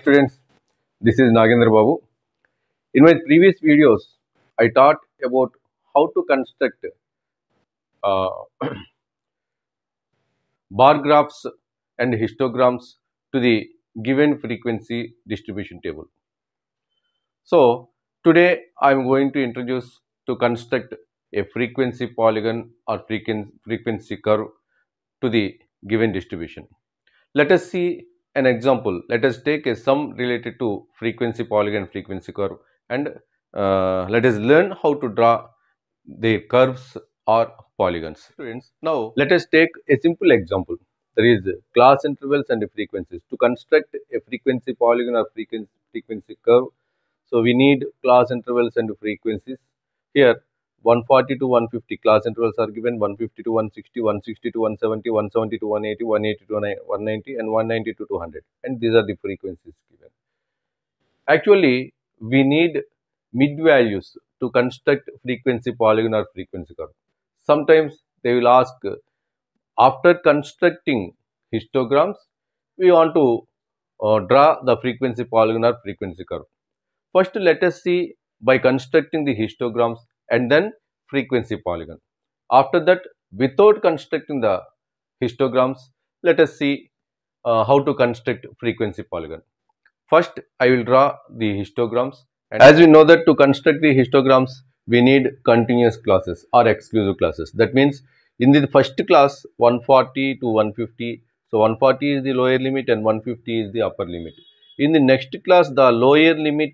students, this is Nagendra Babu. In my previous videos, I taught about how to construct uh, bar graphs and histograms to the given frequency distribution table. So, today I am going to introduce to construct a frequency polygon or frequency curve to the given distribution. Let us see an example. Let us take a sum related to frequency polygon frequency curve and let us learn how to draw the curves or polygons. Students, now let us take a simple example. There is class intervals and frequencies. To construct a frequency polygon or frequency curve, so we need class intervals and frequencies. Here 140 to 150 class intervals are given, 150 to 160, 160 to 170, 170 to 180, 180 to 190 and 190 to 200, and these are the frequencies given. Actually, we need mid values to construct frequency polygon or frequency curve. Sometimes they will ask, after constructing histograms, we want to draw the frequency polygon or frequency curve. First, let us see by constructing the histograms and then frequency polygon. After that, without constructing the histograms, let us see how to construct frequency polygon. First, I will draw the histograms. And as we know that to construct the histograms, we need continuous classes or exclusive classes. That means in the first class 140 to 150, so 140 is the lower limit and 150 is the upper limit. In the next class, the lower limit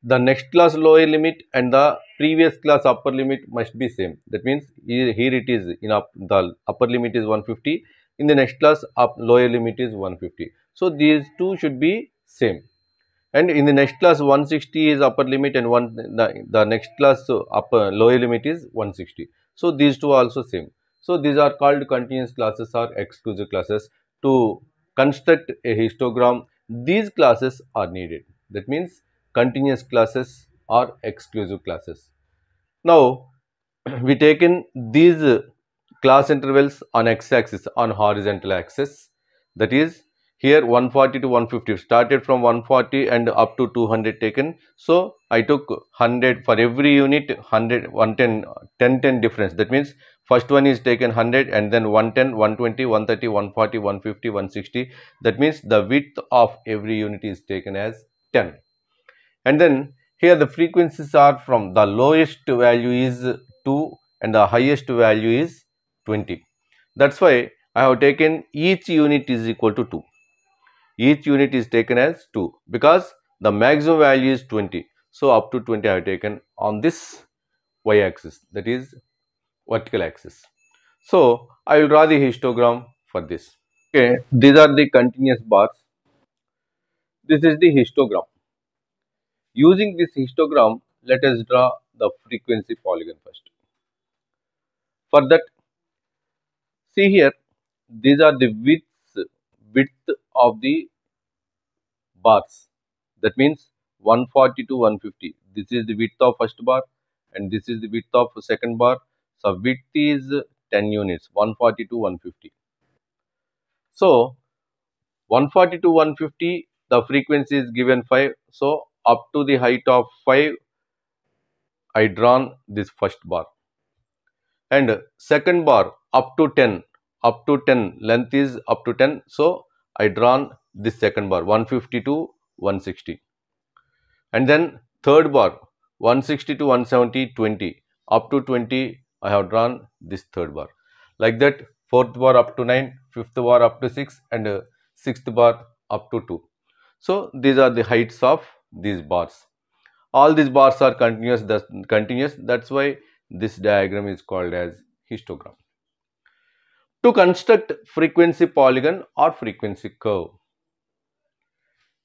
the next class lower limit and the previous class upper limit must be same. That means here it is in the upper limit is 150, in the next class lower limit is 150. So these two should be same, and in the next class 160 is upper limit and the next class upper lower limit is 160. So these two are also same. So these are called continuous classes or exclusive classes. To construct a histogram, these classes are needed. That means continuous classes or exclusive classes. Now we taken these class intervals on x-axis, on horizontal axis, that is here 140 to 150, started from 140 and up to 200 taken. So I took 100 for every unit, 100, 110, 10 difference. That means first one is taken 100 and then 110, 120, 130, 140, 150, 160. That means the width of every unit is taken as 10. And then here the frequencies are from the lowest value is 2 and the highest value is 20. That's why I have taken each unit is equal to 2. Each unit is taken as 2 because the maximum value is 20. So up to 20 I have taken on this y-axis, that is vertical axis. So I will draw the histogram for this. Okay, these are the continuous bars. This is the histogram. Using this histogram, let us draw the frequency polygon first. For that, see here, these are the width of the bars. That means 140 to 150. This is the width of first bar and this is the width of second bar. So width is 10 units, 140 to 150. So 140 to 150, the frequency is given 5. So up to the height of 5, I drawn this first bar, and second bar up to 10, length is up to 10. So I drawn this second bar 150 to 160, and then third bar 160 to 170, 20, up to 20 I have drawn this third bar. Like that, fourth bar up to 9, fifth bar up to 6 and sixth bar up to 2. So these are the heights of these bars. All these bars are continuous. That's why this diagram is called as histogram. To construct frequency polygon or frequency curve,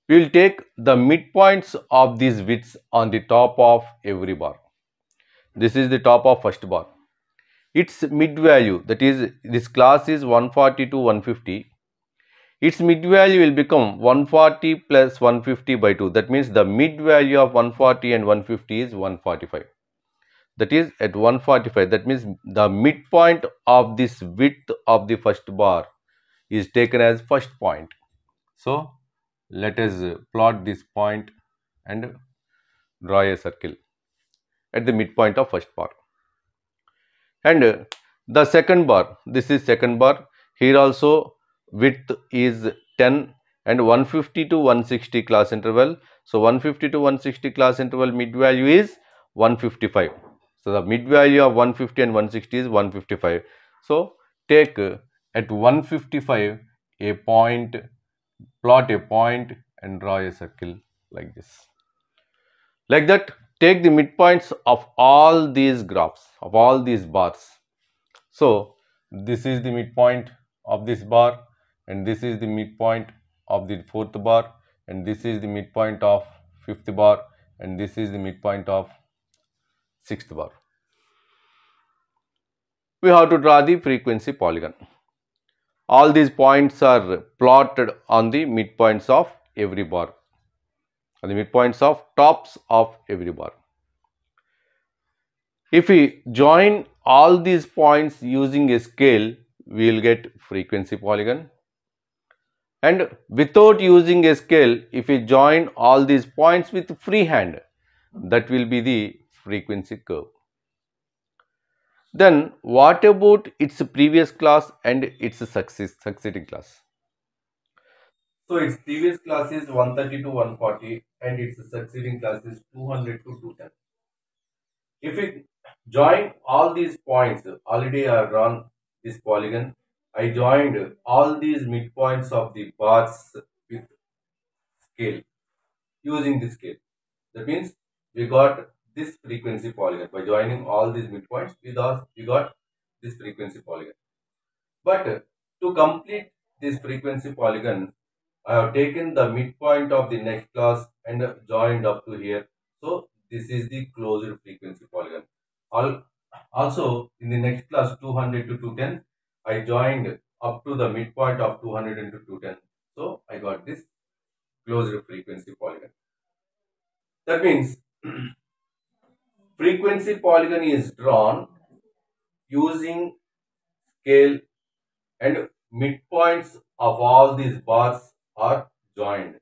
we will take the midpoints of these widths on the top of every bar. This is the top of first bar. Its mid value, that is this class is 140 to 150. Its mid value will become 140 plus 150 by 2. That means the mid value of 140 and 150 is 145. That is at 145. That means the midpoint of this width of the first bar is taken as first point. So let us plot this point and draw a circle at the midpoint of first bar. And the second bar, this is second bar. Here also width is 10 and 150 to 160 class interval. So 150 to 160 class interval mid value is 155. So the mid value of 150 and 160 is 155. So take at 155 a point, plot a point and draw a circle like this. Like that, take the midpoints of all these graphs, of all these bars. So this is the midpoint of this bar and this is the midpoint of the fourth bar and this is the midpoint of fifth bar and this is the midpoint of sixth bar. We have to draw the frequency polygon. All these points are plotted on the midpoints of every bar, on the midpoints of tops of every bar. If we join all these points using a scale, we will get frequency polygon. And without using a scale, if we join all these points with freehand, that will be the frequency curve. Then what about its previous class and its succeeding class? So its previous class is 130 to 140 and its succeeding class is 200 to 210. If we join all these points, already I have drawn this polygon. I joined all these midpoints of the bars with scale, using this scale. That means we got this frequency polygon. By joining all these midpoints, we got this frequency polygon. But to complete this frequency polygon, I have taken the midpoint of the next class and joined up to here. So this is the closed frequency polygon. Also in the next class 200 to 210, I joined up to the midpoint of 200 into 210. So I got this closed frequency polygon. That means frequency polygon is drawn using scale and midpoints of all these bars are joined.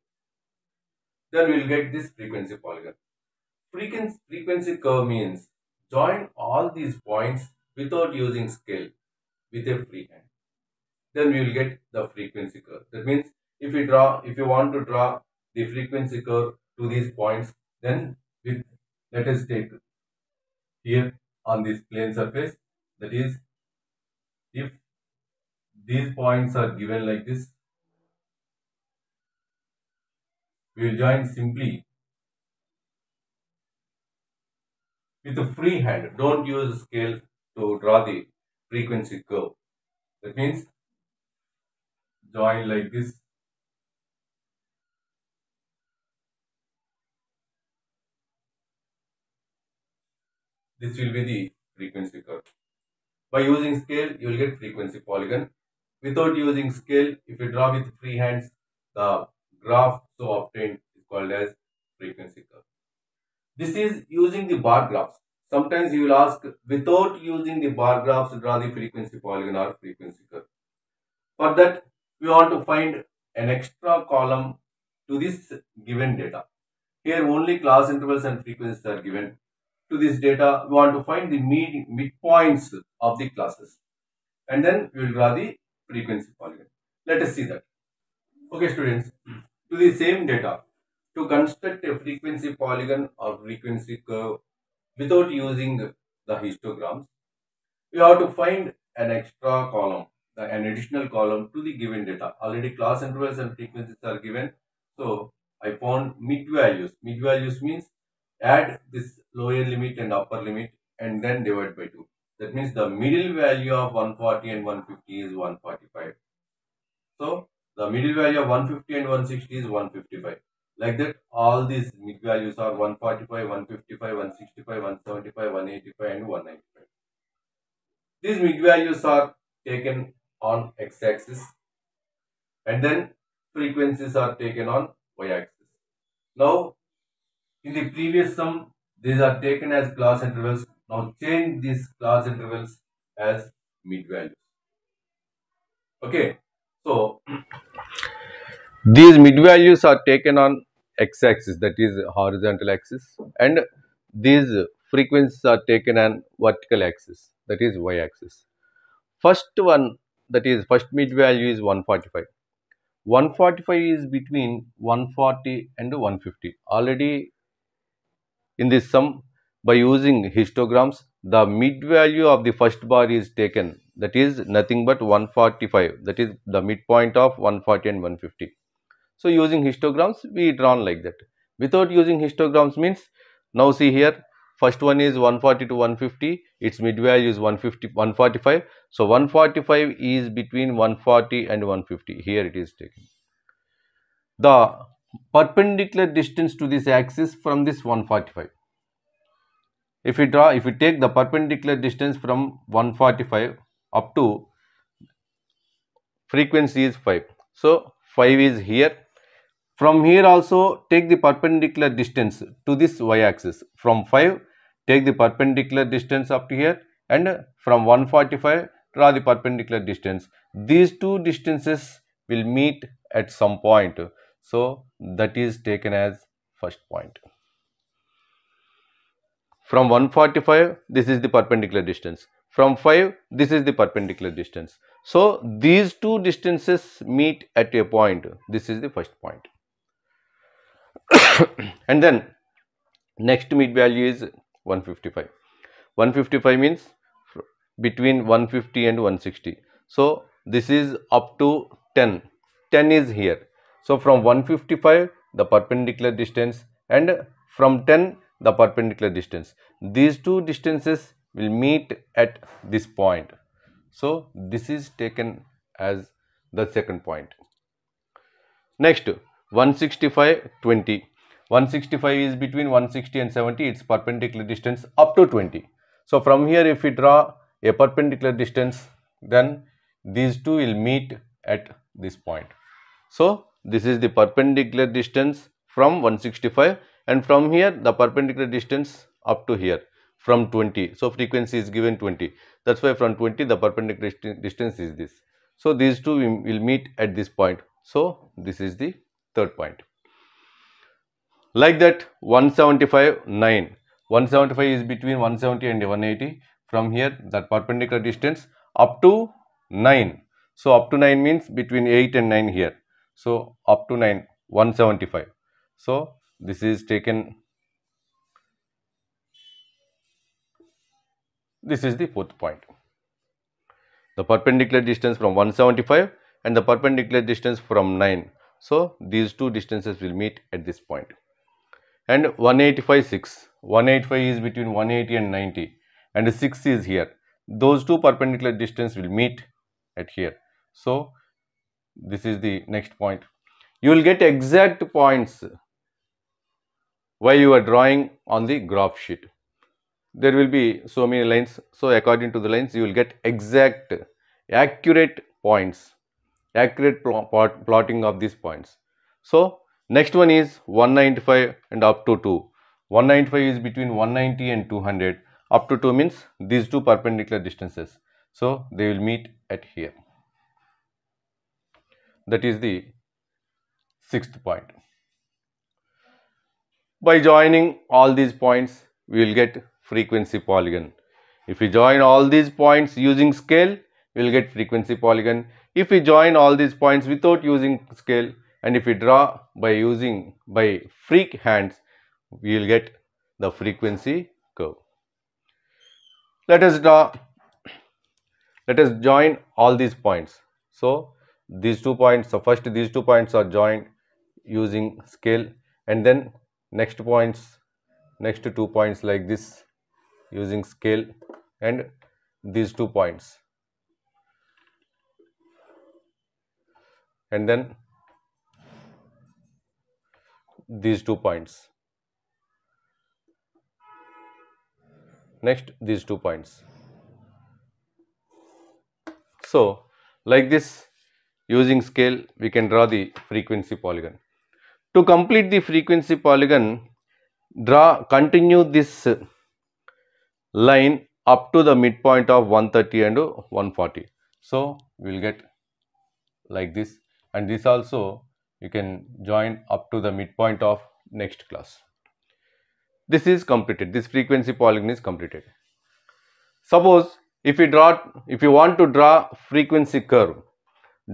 Then we will get this frequency polygon. Frequency curve means join all these points without using scale with a free hand. Then we will get the frequency curve. That means if you want to draw the frequency curve to these points, then let us take here on this plane surface. That is, if these points are given like this, we will join simply with a free hand. Don't use scale to draw the frequency curve. That means join like this. This will be the frequency curve. By using scale, you will get frequency polygon. Without using scale, if you draw with free hands, the graph so obtained is called as frequency curve. This is using the bar graphs. Sometimes you will ask, without using the bar graphs, draw the frequency polygon or frequency curve. For that, we want to find an extra column to this given data. Here only class intervals and frequencies are given. To this data, we want to find the midpoints of the classes. And then we will draw the frequency polygon. Let us see that. Okay students, to the same data, to construct a frequency polygon or frequency curve without using the histograms, we have to find an extra column, an additional column to the given data. Already class intervals and frequencies are given. So I found mid values. Mid values means add this lower limit and upper limit and then divide by 2. That means the middle value of 140 and 150 is 145. So the middle value of 150 and 160 is 155. Like that, all these mid values are 145, 155, 165, 175, 185 and 195. These mid values are taken on x-axis and then frequencies are taken on y-axis. Now, in the previous sum, these are taken as class intervals. Now, change these class intervals as mid values. Okay, so These mid values are taken on x-axis, that is horizontal axis, and these frequencies are taken on vertical axis, that is y-axis. First one, that is first mid value is 145. 145 is between 140 and 150. Already in this sum, by using histograms, the mid value of the first bar is taken, that is nothing but 145, that is the midpoint of 140 and 150. So using histograms, we drawn like that. Without using histograms means, now see here, first one is 140 to 150, its mid value is 150, 145. So 145 is between 140 and 150. Here it is taken. The perpendicular distance to this axis from this 145. If we take the perpendicular distance from 145 up to frequency is 5. So 5 is here. From here also take the perpendicular distance to this y-axis. From 5 take the perpendicular distance up to here, and from 145 draw the perpendicular distance. These two distances will meet at some point. So that is taken as first point. From 145 this is the perpendicular distance. From 5 this is the perpendicular distance. So these two distances meet at a point. This is the first point. And then next mid value is 155. 155 means between 150 and 160. So this is up to 10. 10 is here. So from 155 the perpendicular distance, and from 10 the perpendicular distance. These two distances will meet at this point. So this is taken as the second point. Next, 165, 20. 165 is between 160 and 70, its perpendicular distance up to 20. So from here if we draw a perpendicular distance, then these two will meet at this point. So this is the perpendicular distance from 165, and from here the perpendicular distance up to here from 20. So frequency is given 20. That's why from 20 the perpendicular distance is this. So these two will meet at this point. So this is the third point. Like that, 175, 9. 175 is between 170 and 180. From here that perpendicular distance up to 9. So up to 9 means between 8 and 9 here. So up to 9, 175. So this is taken. This is the fourth point. The perpendicular distance from 175 and the perpendicular distance from 9. So these two distances will meet at this point. And 185, 6. 185 is between 180 and 90, and 6 is here. Those two perpendicular distance will meet at here. So this is the next point. You will get exact points while you are drawing on the graph sheet. There will be so many lines. So according to the lines, you will get exact, accurate points, accurate plotting of these points. So next one is 195 and up to 2. 195 is between 190 and 200. Up to 2 means these two perpendicular distances. So they will meet at here. That is the sixth point. By joining all these points, we will get frequency polygon. If we join all these points using scale, we will get frequency polygon. If we join all these points without using scale, and if we draw by freak hands, we will get the frequency curve. Let us join all these points. So these 2 points, so first these 2 points are joined using scale, and then next 2 points like this using scale, and these 2 points, and then these 2 points, next these 2 points. So like this, using scale we can draw the frequency polygon. To complete the frequency polygon, continue this line up to the midpoint of 130 and 140. So we will get like this, and this also you can join up to the midpoint of next class. This is completed. This frequency polygon is completed. Suppose if you want to draw frequency curve,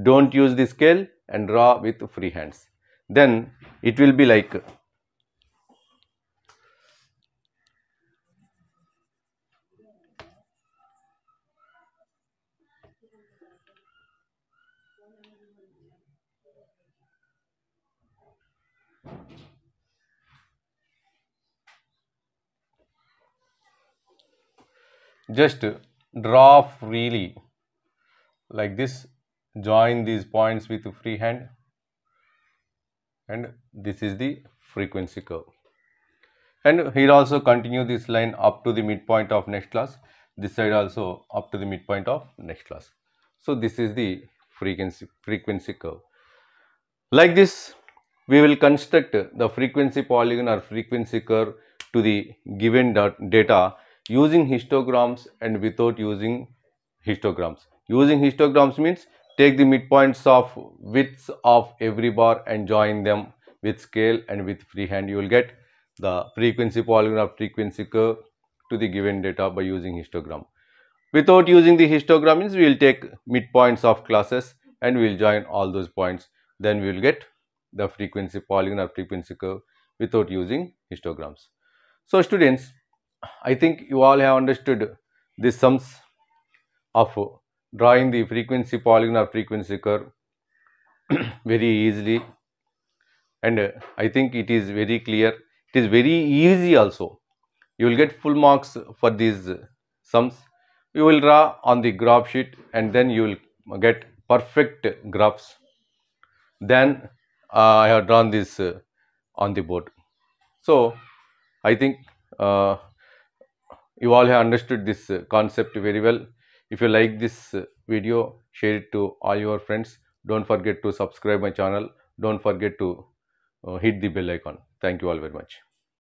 don't use the scale and draw with free hands. Then it will be like just draw freely like this, join these points with free hand, and this is the frequency curve. And here also continue this line up to the midpoint of next class, this side also up to the midpoint of next class. So this is the frequency curve. Like this, we will construct the frequency polygon or frequency curve to the given data using histograms and without using histograms. Using histograms means take the midpoints of widths of every bar and join them with scale and with freehand. You will get the frequency polygon or frequency curve to the given data by using histogram. Without using the histogram means we will take midpoints of classes and we will join all those points. Then we will get the frequency polygon or frequency curve without using histograms. So students, I think you all have understood the sums of drawing the frequency polygon or frequency curve very easily, and I think it is very clear. It is very easy also. You will get full marks for these sums. You will draw on the graph sheet and then you will get perfect graphs. Then I have drawn this on the board. So I think you all have understood this concept very well. If you like this video, share it to all your friends. Don't forget to subscribe my channel. Don't forget to hit the bell icon. Thank you all very much.